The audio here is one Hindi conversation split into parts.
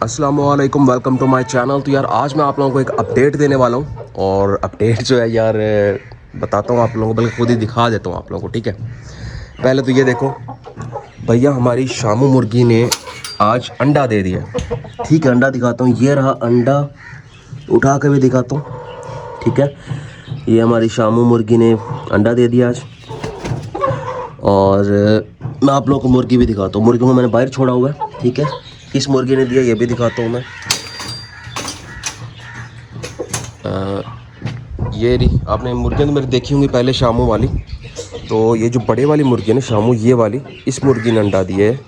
अस्सलामुअलैकुम, वेलकम टू माय चैनल। तो यार आज मैं आप लोगों को एक अपडेट देने वाला हूँ और अपडेट जो है यार बताता हूँ आप लोगों को, बल्कि खुद ही दिखा देता हूँ आप लोगों को। ठीक है, पहले तो ये देखो भैया, हमारी शामू मुर्गी ने आज अंडा दे दिया। ठीक है, अंडा दिखाता हूँ, ये रहा अंडा, उठा कर भी दिखाता हूँ। ठीक है, ये हमारी शामू मुर्गी ने अंडा दे दिया आज। और मैं आप लोगों को मुर्गी भी दिखाता हूँ। मुर्गी को मैंने बाहर छोड़ा हुआ है। ठीक है, किस मुर्गी ने दिया ये भी दिखाता हूँ मैं। ये रही, आपने मुर्गियाँ तो मेरी देखी होंगी पहले शामू वाली। तो ये जो बड़े वाली मुर्गी है ना शामू, ये वाली, इस मुर्गी ने अंडा दिए है,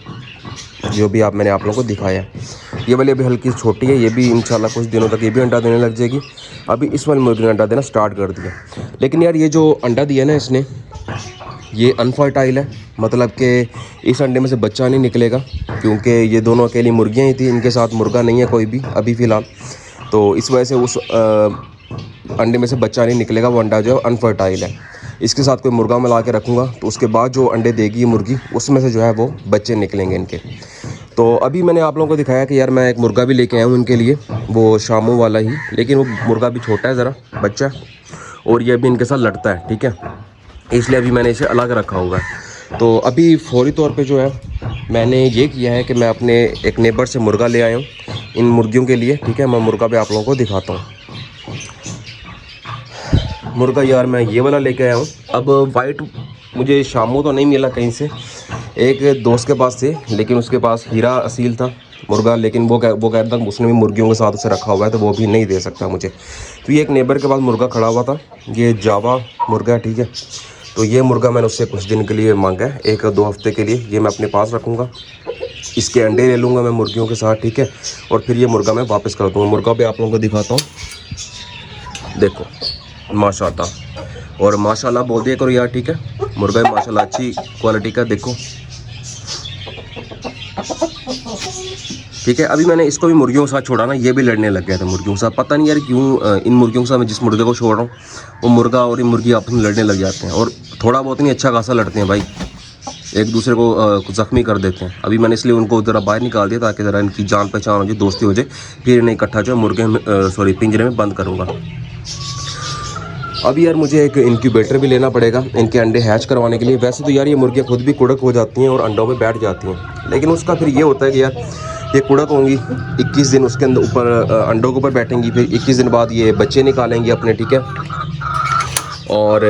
जो भी मैंने आप लोगों को दिखाया है। ये वाली अभी हल्की छोटी है, ये भी इंशाल्लाह कुछ दिनों तक ये भी अंडा देने लग जाएगी। अभी इस वाली मुर्गी ने अंडा देना स्टार्ट कर दिया। लेकिन यार ये जो अंडा दिया ना इसने, ये अनफर्टाइल है, मतलब कि इस अंडे में से बच्चा नहीं निकलेगा, क्योंकि ये दोनों अकेली मुर्गियाँ ही थी, इनके साथ मुर्गा नहीं है कोई भी अभी फ़िलहाल। तो इस वजह से उस अंडे में से बच्चा नहीं निकलेगा, वो अंडा जो है अनफर्टाइल है। इसके साथ कोई मुर्गा मिला के रखूँगा तो उसके बाद जो अंडे देगी ये मुर्गी, उसमें से जो है वो बच्चे निकलेंगे इनके। तो अभी मैंने आप लोगों को दिखाया कि यार मैं एक मुर्गा भी लेके आया हूँ इनके लिए, वो शामू वाला ही, लेकिन वो मुर्गा भी छोटा है ज़रा, बच्चा, और ये भी इनके साथ लड़ता है। ठीक है, इसलिए अभी मैंने इसे अलग रखा हुआ है। तो अभी फौरी तौर पे जो है मैंने ये किया है कि मैं अपने एक नेबर से मुर्गा ले आया हूँ इन मुर्गियों के लिए। ठीक है, मैं मुर्गा भी आप लोगों को दिखाता हूँ। मुर्गा यार मैं ये वाला लेके आया हूँ। अब वाइट मुझे शामू तो नहीं मिला कहीं से, एक दोस्त के पास से, लेकिन उसके पास हीरा असील था मुर्गा, लेकिन वो कहता था उसने भी मुर्गियों के साथ उसे रखा हुआ है, तो वो भी नहीं दे सकता मुझे। तो ये एक नेबर के पास मुर्गा खड़ा हुआ था, ये जावा मुर्गा है। ठीक है, तो ये मुर्गा मैंने उससे कुछ दिन के लिए मांगा है, 1-2 हफ्ते के लिए। ये मैं अपने पास रखूँगा, इसके अंडे ले लूँगा मैं मुर्गियों के साथ। ठीक है, और फिर ये मुर्गा मैं वापस कर दूँगा। मुर्गा भी आप लोगों को दिखाता हूँ, देखो माशाल्लाह, और माशाल्लाह बोल दिया करो यार। ठीक है, मुर्गा भी माशाल्लाह अच्छी क्वालिटी का, देखो। ठीक है, अभी मैंने इसको भी मुर्गियों के साथ छोड़ा ना, ये भी लड़ने लग गया था मुर्गियों के साथ। पता नहीं यार क्यों इन मुर्गियों के साथ मैं जिस मुर्गे को छोड़ रहा हूँ, वो मुर्गा और इन मुर्गी आपस में लड़ने लग जाते हैं, और थोड़ा बहुत नहीं अच्छा खासा लड़ते हैं भाई, एक दूसरे को ज़ख्मी कर देते हैं। अभी मैंने इसलिए उनको ज़रा बाहर निकाल दिया ताकि ज़रा इनकी जान पहचान हो जाए, दोस्ती हो जाए, फिर इन्हें इकट्ठा जो है मुर्गे पिंजरे में बंद करूँगा। अभी यार मुझे एक इंक्यूबेटर भी लेना पड़ेगा इनके अंडे हैच करवाने के लिए। वैसे तो यार ये मुर्गियाँ खुद भी कुड़क हो जाती हैं और अंडों में बैठ जाती हैं, लेकिन उसका फिर ये होता है कि यार ये कुड़क होंगी 21 दिन उसके अंदर ऊपर अंडों के ऊपर बैठेंगी, फिर 21 दिन बाद ये बच्चे निकालेंगी अपने। ठीक है, और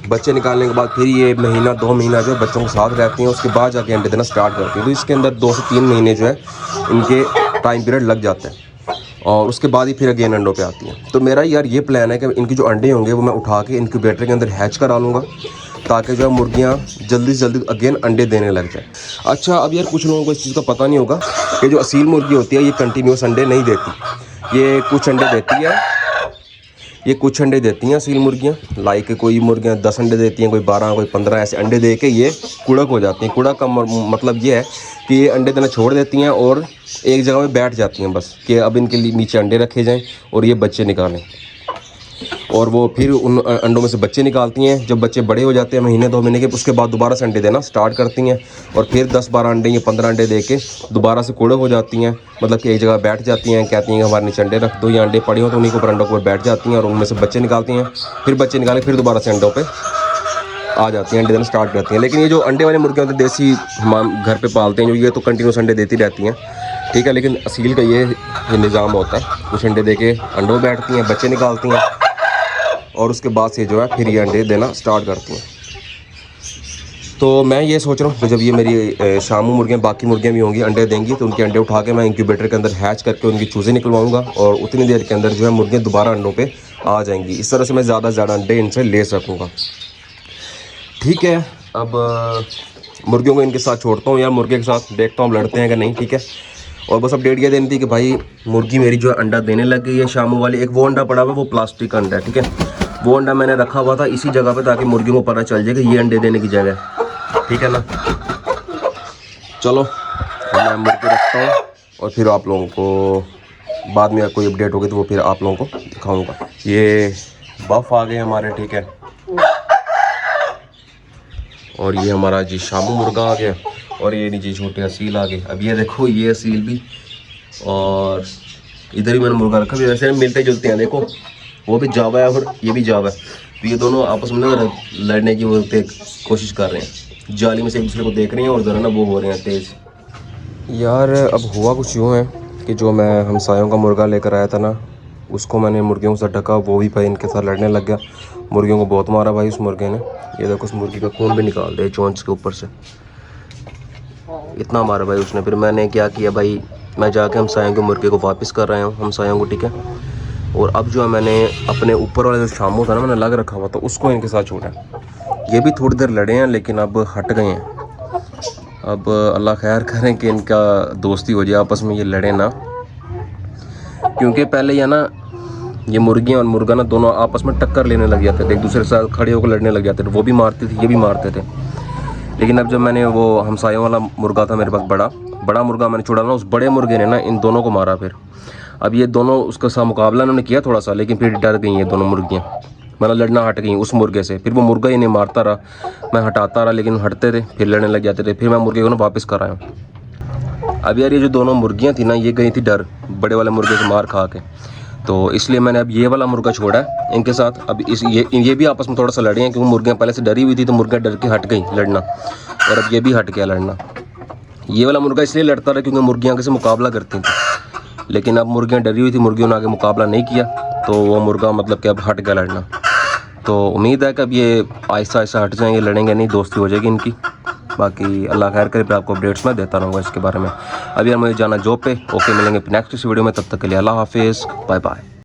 बच्चे निकालने के बाद फिर ये 1-2 महीना जो है बच्चों के साथ रहती हैं, उसके बाद जाके अंडे देना स्टार्ट करती हैं। तो इसके अंदर 2 से 3 महीने जो है इनके टाइम पीरियड लग जाता है, और उसके बाद ही फिर अगेन अंडों पे आती हैं। तो मेरा यार ये प्लान है कि इनके जो अंडे होंगे वो मैं उठा के इंक्यूबेटर के अंदर हैच करा लूँगा, ताकि जो है मुर्गियाँ जल्दी से जल्दी अगेन अंडे देने लग जाए। अच्छा, अब यार कुछ लोगों को इस चीज़ का पता नहीं होगा कि जो असील मुर्गी होती है ये कंटिन्यूस अंडे नहीं देती, ये कुछ अंडे देती है, ये कुछ अंडे देती हैं असील मुर्गियाँ। लाइक कोई मुर्गियाँ 10 अंडे देती हैं, कोई 12, कोई 15, ऐसे अंडे दे के ये कुड़क हो जाती हैं। कुड़क का मतलब ये है कि ये अंडे देना छोड़ देती हैं और एक जगह में बैठ जाती हैं बस, कि अब इनके लिए नीचे अंडे रखे जाएं और ये बच्चे निकालें, और वो फिर उन अंडों में से बच्चे निकालती हैं। जब बच्चे बड़े हो जाते हैं 1-2 महीने के, उसके बाद दोबारा से अंडे देना स्टार्ट करती हैं, और फिर 10-12 अंडे या 15 अंडे दे के दोबारा से कुड़क हो जाती हैं, मतलब कि एक जगह बैठ जाती हैं, कहती हैं कि हमारे नीचे अंडे रख दो, या अंडे पड़े हो तो उन्हीं के ऊपर अंडों के ऊपर बैठ जाती हैं, और उनमें से बच्चे निकालती हैं, फिर बच्चे निकाले फिर दोबारा से अंडों पर आ जाती हैं, अंडे देना स्टार्ट करती हैं। लेकिन ये जो अंडे वाली मुर्गियाँ होती हैं देसी हम घर पे पालते हैं, जो ये तो कंटिन्यूस अंडे देती रहती हैं। ठीक है, लेकिन असील का ये निज़ाम होता है, कुछ अंडे दे के अंडों में बैठती हैं, बच्चे निकालती हैं, और उसके बाद से जो है फिर ये अंडे देना स्टार्ट करती हैं। तो मैं ये सोच रहा हूँ कि जब ये मेरी शामू मुर्गियाँ, बाकी मुर्गियाँ भी होंगी, अंडे देंगी, तो उनके अंडे उठा के मैं इंक्यूबेटर के अंदर हैच करके उनकी चूज़े निकलवाऊँगा, और उतनी देर के अंदर जो है मुर्गियाँ दोबारा अंडों पे आ जाएंगी। इस तरह से मैं ज़्यादा से ज़्यादा अंडे इनसे ले सकूँगा। ठीक है, अब मुर्गियों को इनके साथ छोड़ता हूँ यार, मुर्गे के साथ देखता हूँ लड़ते हैं कि नहीं। ठीक है, और बस अपडेट ये देनी थी कि भाई मुर्गी मेरी जो है अंडा देने लग गई है शामू वाली। एक वो अंडा पड़ा हुआ है, वो प्लास्टिक का अंडा है। ठीक है, वो अंडा मैंने रखा हुआ था इसी जगह पे, ताकि मुर्गियों को पता चल जाए कि ये अंडे देने की जगह है। ठीक है ना, चलो मैं मुर्गी रखता हूँ, और फिर आप लोगों को बाद में कोई अपडेट होगी तो वो फिर आप लोगों को दिखाऊँगा। ये बफ आ गए हमारे। ठीक है, और ये हमारा जी शामू मुर्गा आ गया, और ये नीचे छोटे असील आ गए। अब ये देखो, ये असील भी और इधर ही मैंने मुर्गा रखा भी, वैसे मिलते जुलते हैं। देखो वो भी जावा है और ये भी जावा है, तो ये दोनों आपस में ना लड़ने की वो कोशिश कर रहे हैं, जाली में से एक दूसरे को देख रहे हैं और ज़रा ना वो हो रहे हैं तेज़। यार अब हुआ कुछ यूँ है कि जो मैं हमसायों का मुर्गा लेकर आया था ना, उसको मैंने मुर्गियों से ढका, वो भी भाई इनके साथ लड़ने लग गया। मुर्गियों को बहुत मारा भाई उस मुर्गे ने, ये देखो उस मुर्गी का खून भी निकाल दिया चोंच के ऊपर से, इतना मारा भाई उसने। फिर मैंने क्या किया भाई, मैं जाके हमसायों के मुर्गे को वापस कर रहा हूँ हमसायों को, ठीक है। और अब जो है मैंने अपने ऊपर वाला जो शामू था ना, मैंने लग रखा हुआ था, उसको इनके साथ छोड़ा। ये भी थोड़ी देर लड़े हैं लेकिन अब हट गए हैं। अब अल्लाह खैर करें कि इनका दोस्ती हो जाए, आपस में ये लड़े ना, क्योंकि पहले ये ना ये मुर्गियाँ और मुर्गा ना दोनों आपस में टक्कर लेने लग जाते थे, एक दूसरे के साथ खड़े होकर लड़ने लग जाते थे, वो भी मारते थे ये भी मारते थे। लेकिन अब जब मैंने वो हमसायों वाला मुर्गा था मेरे पास, बड़ा मुर्गा मैंने छोड़ा ना, उस बड़े मुर्गे ने ना इन दोनों को मारा। फिर अब ये दोनों उसके साथ मुकाबला इन्होंने किया थोड़ा सा, लेकिन फिर डर गई ये दोनों मुर्गियाँ, मतलब लड़ना हट गई उस मुर्गे से। फिर वो मुर्गा इन्हें मारता रहा, मैं हटाता रहा, लेकिन हटते थे, फिर लड़ने लग जाते थे। फिर मैं मुर्गे को ना वापस कर आया हूँ। अब यार ये जो दोनों मुर्गियाँ थी ना, ये गई थी डर बड़े वाले मुर्गे से मार खा के, तो इसलिए मैंने अब ये वाला मुर्गा छोड़ा है इनके साथ। अब ये भी आपस में थोड़ा सा लड़े हैं, क्योंकि मुर्गियाँ पहले से डरी हुई थी, तो मुर्गियाँ डर के हट गई लड़ना, और अब ये भी हट गया लड़ना। ये वाला मुर्गा इसलिए लड़ता रहा क्योंकि मुर्गियाँ से मुकाबला करती थी, लेकिन अब मुर्गियाँ डरी हुई थी, मुर्गियों ने आगे मुकाबला नहीं किया, तो वो मुर्गा मतलब कि अब हट गया लड़ना। तो उम्मीद है कि अब ये आहिस्ता आहिस्ता हट जाएंगे, लड़ेंगे नहीं, दोस्ती हो जाएगी इनकी। बाकी अल्लाह खैर करे, फिर आपको अपडेट्स मैं देता रहूँगा इसके बारे में। अब यार मुझे जाना जॉब पे। ओके, मिलेंगे नेक्स्ट इस वीडियो में, तब तक के लिए अल्लाह हाफिज़, बाय बाय।